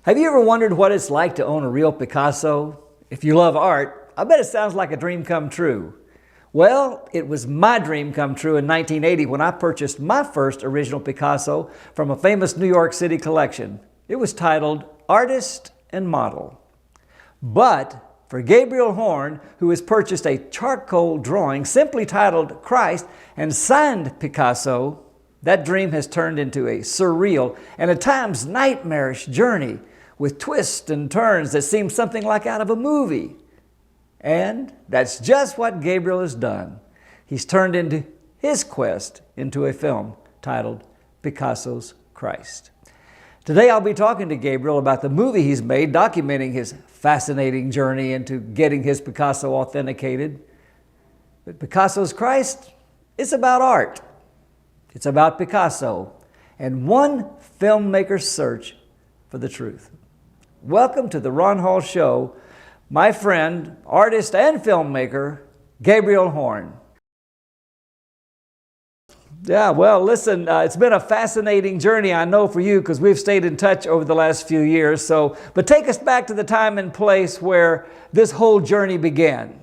Have you ever wondered what it's like to own a real Picasso? If you love art, I bet it sounds like a dream come true. Well, it was my dream come true in 1980 when I purchased my first original Picasso from a famous New York City collection. It was titled Artist and Model. But for Gabriel Horn, who has purchased a charcoal drawing simply titled Christ and signed Picasso, that dream has turned into a surreal and at times nightmarish journey with twists and turns that seem something like out of a movie. And that's just what Gabriel has done. He's turned into his quest into a film titled Picasso's Christ. Today I'll be talking to Gabriel about the movie he's made documenting his fascinating journey into getting his Picasso authenticated. But Picasso's Christ is about art. It's about Picasso and one filmmaker's search for the truth. Welcome to the Ron Hall Show, my friend, artist and filmmaker, Gabriel Horn. Yeah, well, listen, it's been a fascinating journey, I know, for you, because we've stayed in touch over the last few years. But take us back to the time and place where this whole journey began.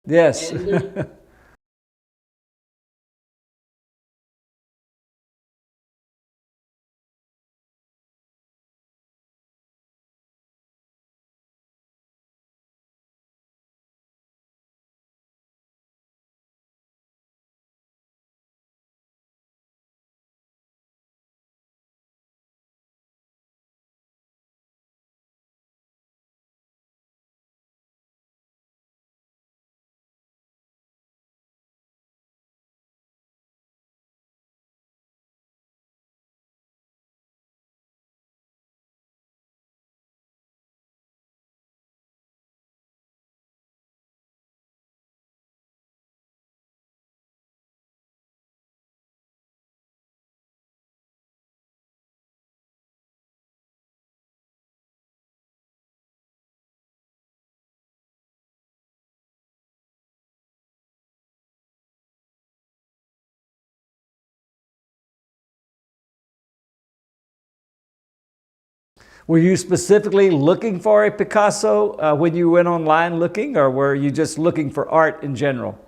Yes. Were you specifically looking for a Picasso when you went online looking, or were you just looking for art in general?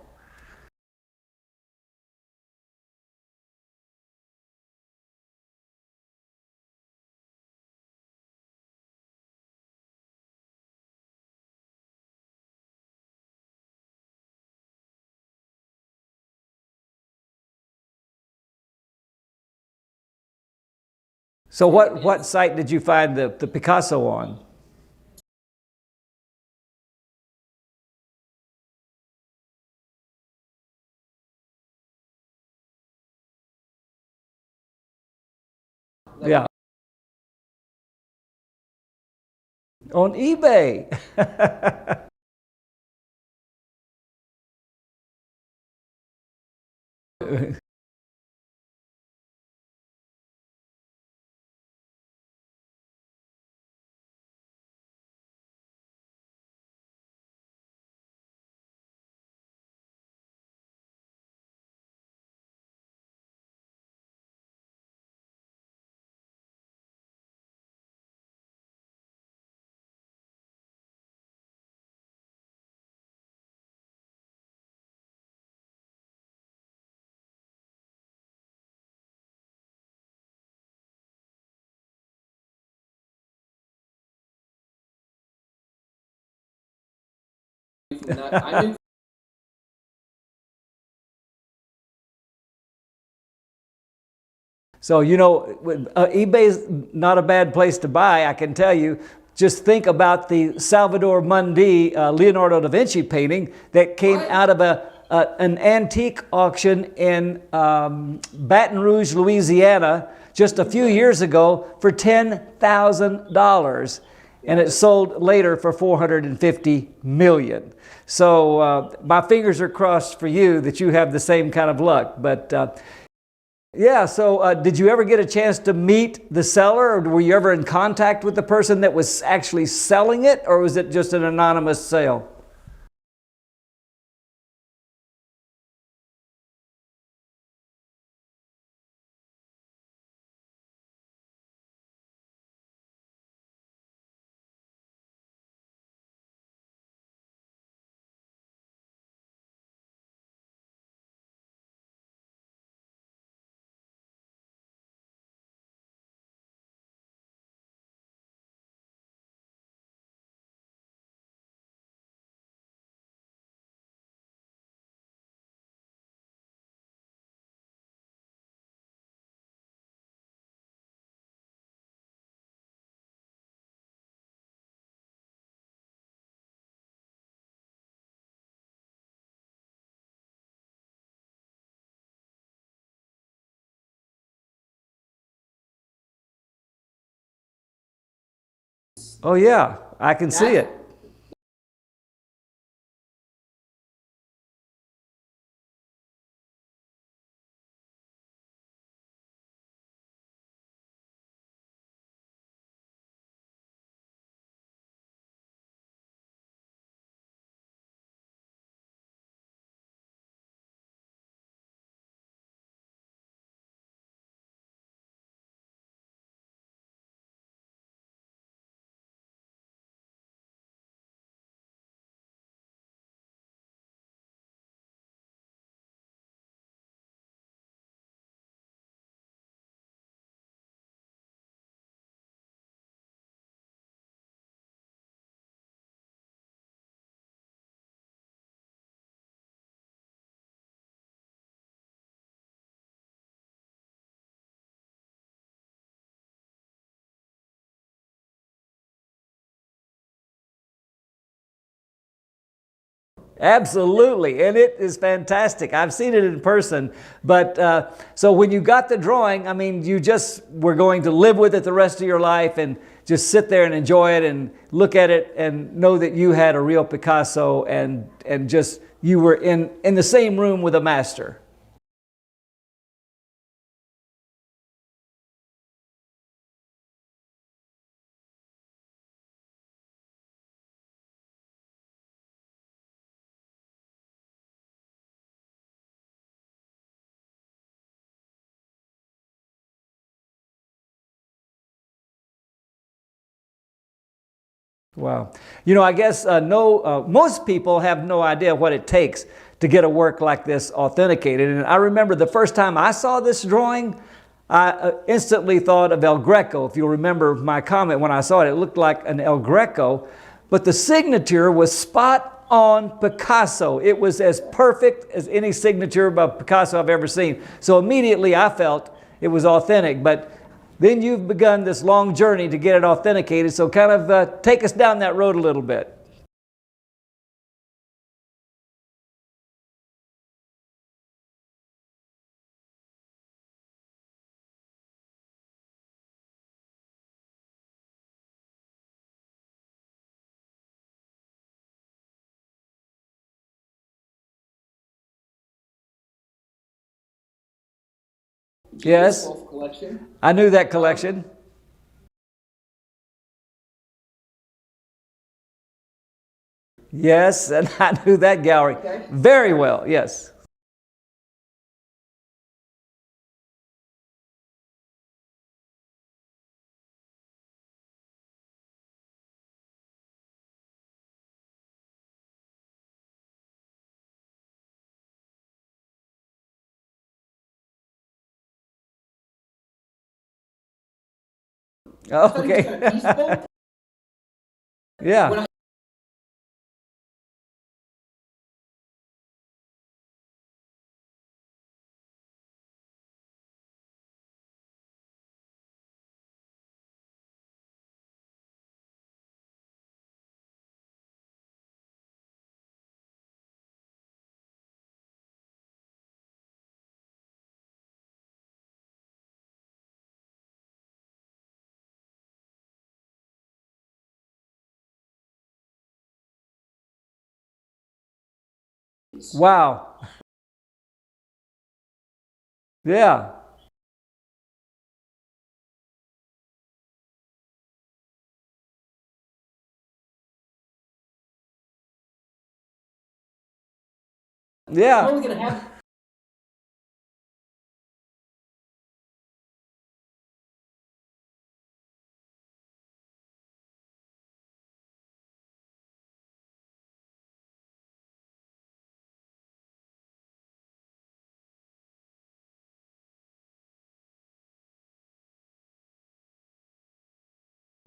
So what site did you find the Picasso on? Yeah, on eBay. So, eBay's not a bad place to buy, I can tell you. Just think about the Salvador Mundi Leonardo da Vinci painting that came out of an antique auction in Baton Rouge, Louisiana, just a few years ago for $10,000. And it sold later for $450 million. So my fingers are crossed for you that you have the same kind of luck. But yeah, so did you ever get a chance to meet the seller, or were you ever in contact with the person that was actually selling it, or was it just an anonymous sale? Oh yeah, I can see it. Absolutely, and it is fantastic. I've seen it in person, but so when you got the drawing, I mean, you just were going to live with it the rest of your life and just sit there and enjoy it and look at it and know that you had a real Picasso and just you were in the same room with a master. Wow. I guess most people have no idea what it takes to get a work like this authenticated. And I remember the first time I saw this drawing, I instantly thought of El Greco. If you'll remember my comment when I saw it, it looked like an El Greco, but the signature was spot on Picasso. It was as perfect as any signature by Picasso I've ever seen. So immediately I felt it was authentic. But then you've begun this long journey to get it authenticated. So kind of take us down that road a little bit. Yes, I knew that collection. Yes, and I knew that gallery very well. Yes. Okay. Yeah. Wow. Yeah. Yeah. We're only going to have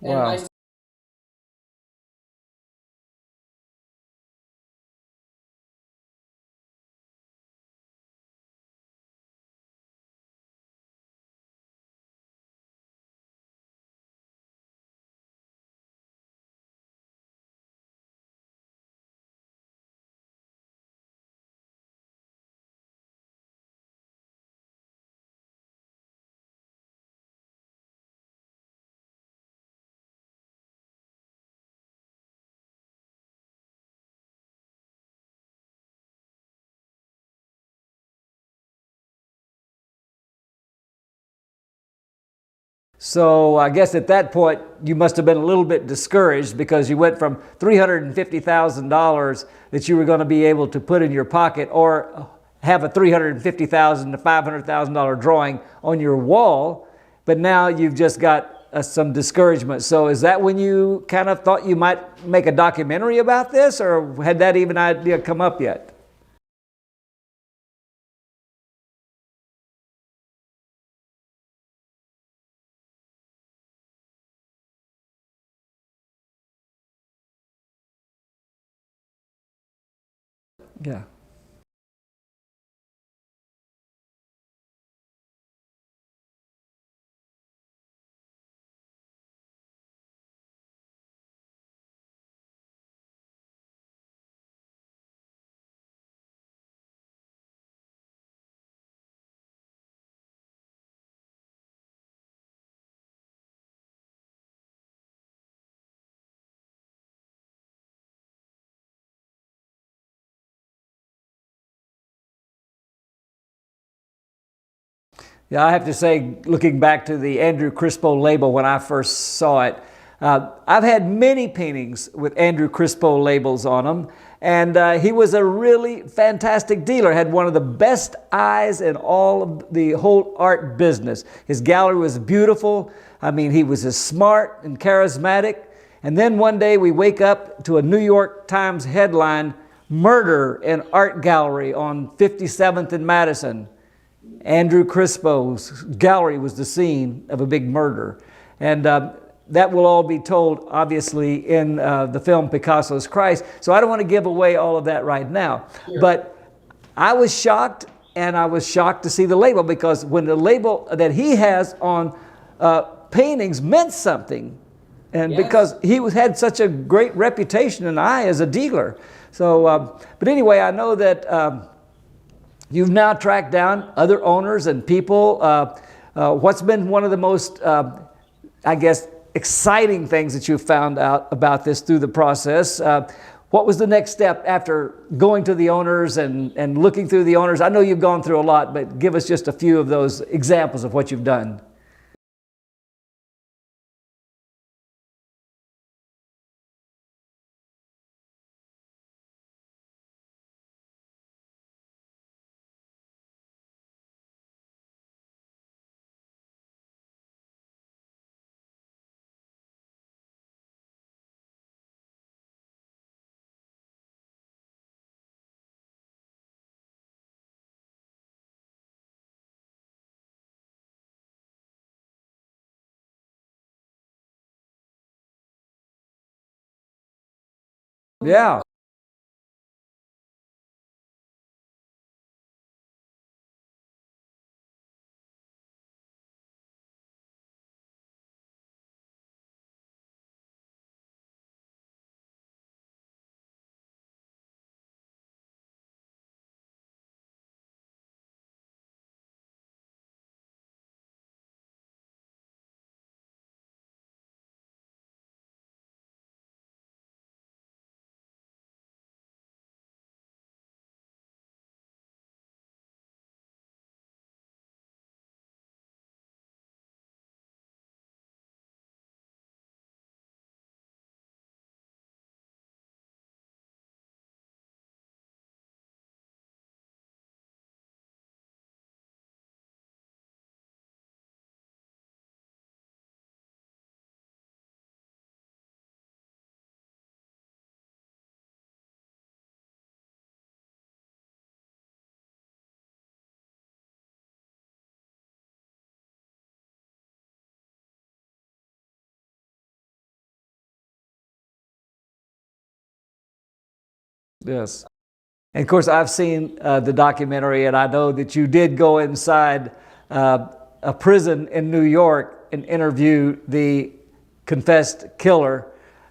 and Wow. my So I guess at that point you must have been a little bit discouraged because you went from $350,000 that you were going to be able to put in your pocket or have a $350,000 to $500,000 drawing on your wall, but now you've just got some discouragement. So is that when you kind of thought you might make a documentary about this, or had that even idea come up yet? Yeah. Yeah, I have to say, looking back to the Andrew Crispo label when I first saw it, I've had many paintings with Andrew Crispo labels on them, and he was a really fantastic dealer. Had one of the best eyes in all of the whole art business. His gallery was beautiful. I mean, he was as smart and charismatic. And then one day we wake up to a New York Times headline, "Murder in Art Gallery on 57th and Madison." Andrew Crispo's gallery was the scene of a big murder. And that will all be told, obviously, in the film Picasso's Christ. So I don't want to give away all of that right now. Sure. But I was shocked, and I was shocked to see the label, because when the label that he has on paintings meant something, and Yes. because he had such a great reputation and eye as a dealer. So, but anyway, I know that you've now tracked down other owners and people. What's been one of the most, I guess, exciting things that you've found out about this through the process? What was the next step after going to the owners and looking through the owners? I know you've gone through a lot, but give us just a few of those examples of what you've done. Yeah. Yes. And of course, I've seen the documentary, and I know that you did go inside a prison in New York and interview the confessed killer.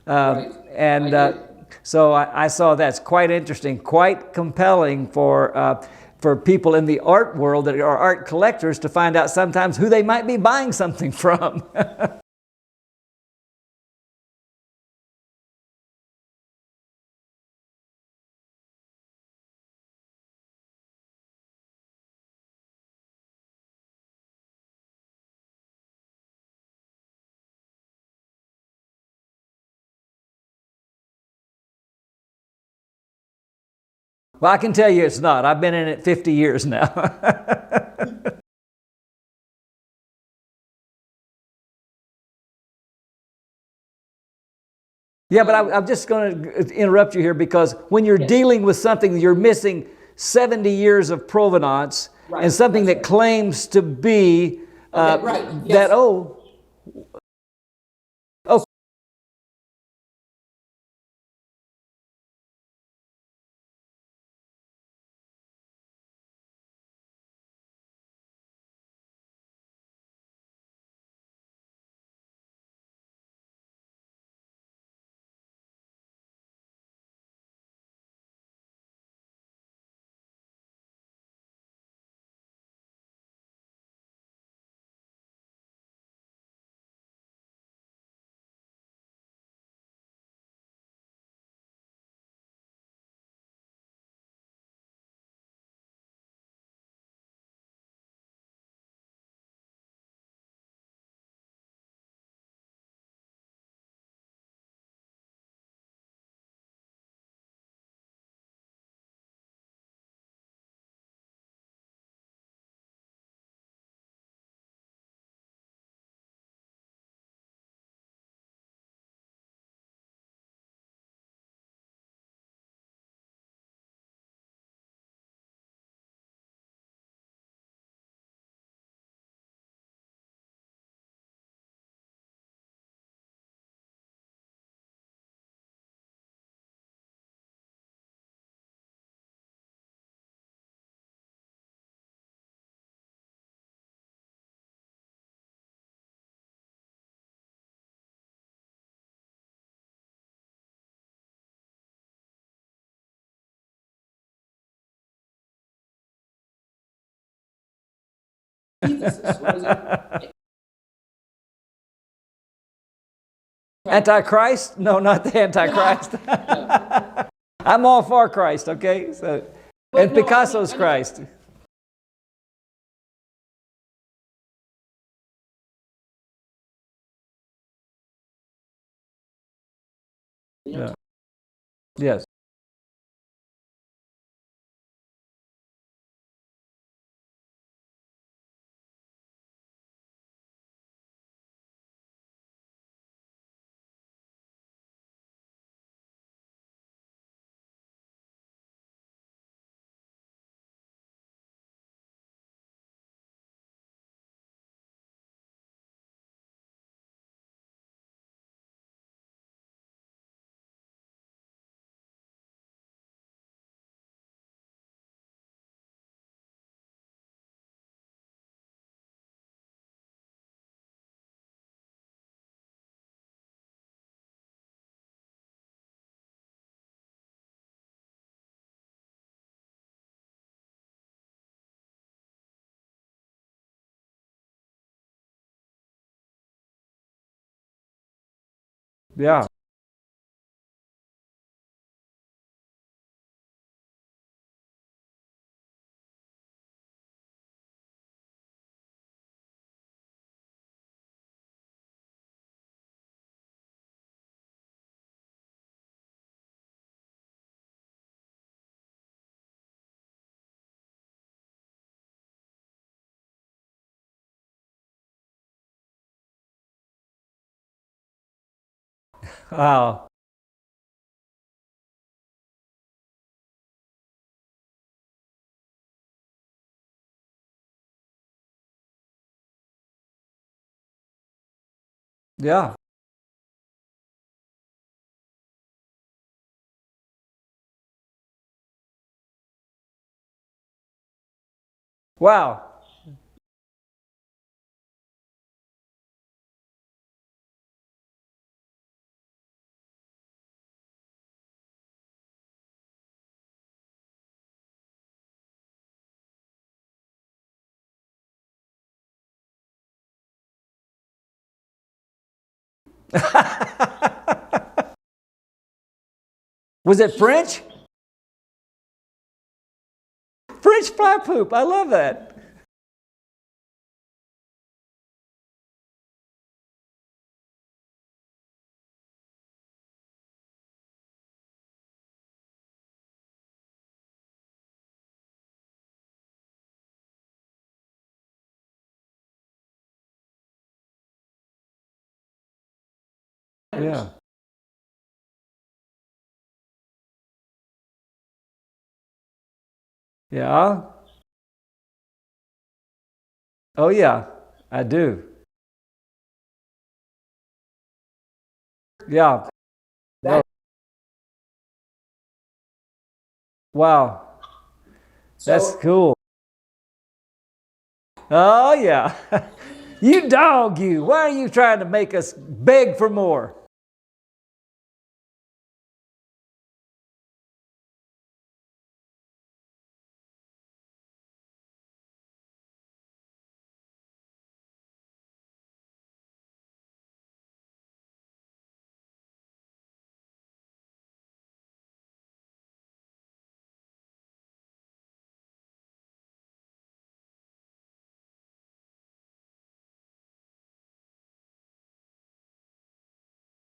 Right. And I did. so I saw that's quite interesting, quite compelling for people in the art world that are art collectors to find out sometimes who they might be buying something from. Well, I can tell you it's not. I've been in it 50 years now. Yeah, but I'm just going to interrupt you here because when you're Yes. dealing with something, you're missing 70 years of provenance Right. and something That's that right. claims to be Okay, right. that, Yes. oh, Antithesis. What is it? Antichrist? No, not the Antichrist. No. I'm all for Christ, okay? So, But and no, Picasso's I mean, Christ. Yeah. Yes. Yeah. Wow. Yeah. Wow. Was it French? French fly poop. I love that. Yeah. Yeah. Oh, yeah. I do. Yeah. That, Wow. That's so, cool. Oh, yeah. You dog, you. Why are you trying to make us beg for more?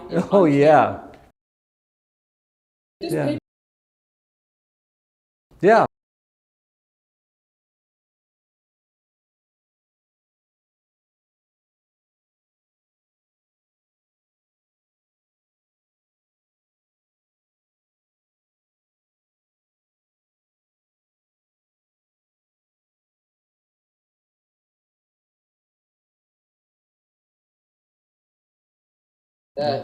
is Oh, on yeah. camera. This Yeah. paper, Yeah. that,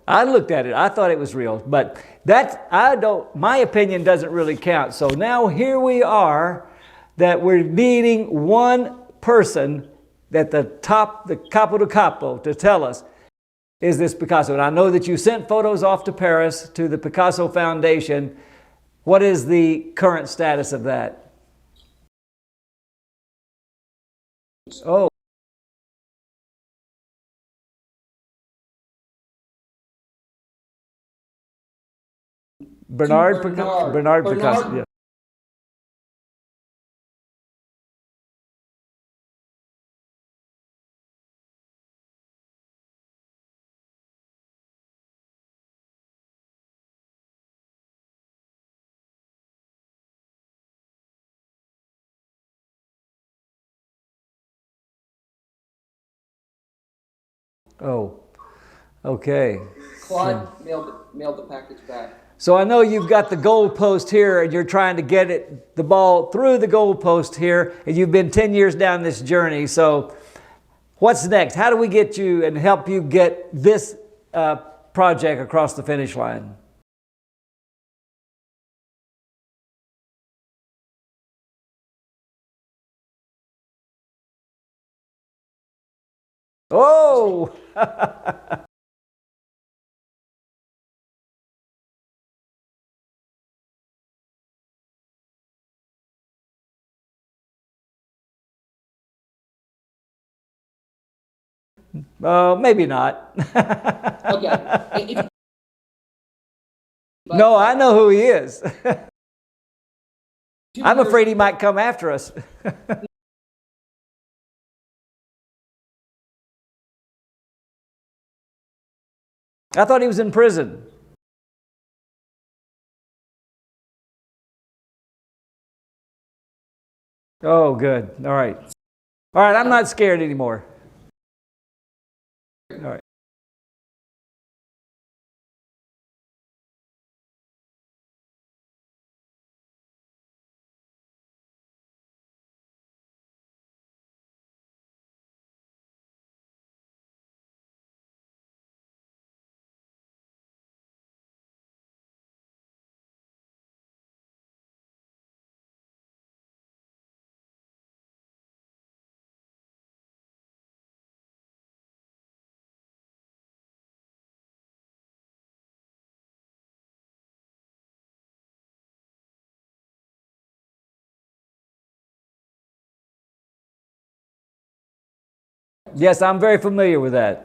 I looked at it. I thought it was real, but that I don't. My opinion doesn't really count. So now here we are, that we're needing one person at the top, the capo de capo, to tell us, is this Picasso? And I know that you sent photos off to Paris to the Picasso Foundation. What is the current status of that? Oh, Bernard Picasso. Yeah. Oh, okay. Claude mailed the package back. So I know you've got the goal post here and you're trying to get the ball through the goal post here, and you've been 10 years down this journey. So what's next? How do we get you and help you get this project across the finish line? Oh, maybe not. Okay. No, I know who he is. 2 I'm years, afraid he might come after us. I thought he was in prison. Oh, good. All right. All right, I'm not scared anymore. All right. Yes, I'm very familiar with that.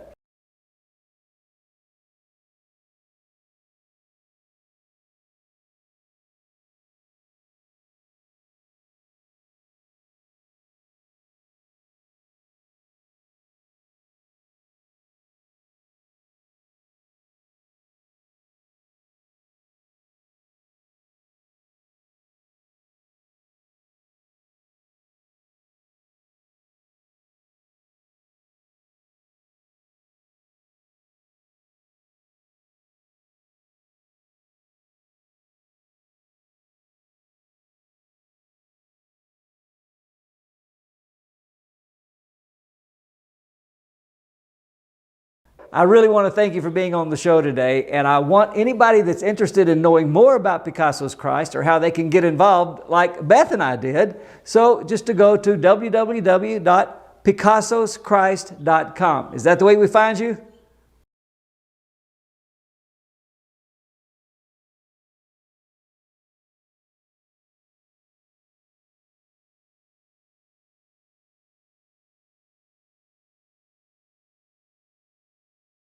I really want to thank you for being on the show today, and I want anybody that's interested in knowing more about Picasso's Christ or how they can get involved like Beth and I did, so just to go to www.picassoschrist.com. Is that the way we find you?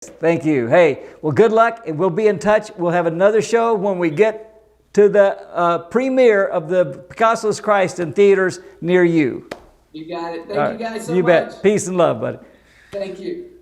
Thank you. Hey, well, good luck, and we'll be in touch. We'll have another show when we get to the premiere of the Picasso's Christ in theaters near you. You got it. Thank you guys so much. You bet. Peace and love, buddy. Thank you.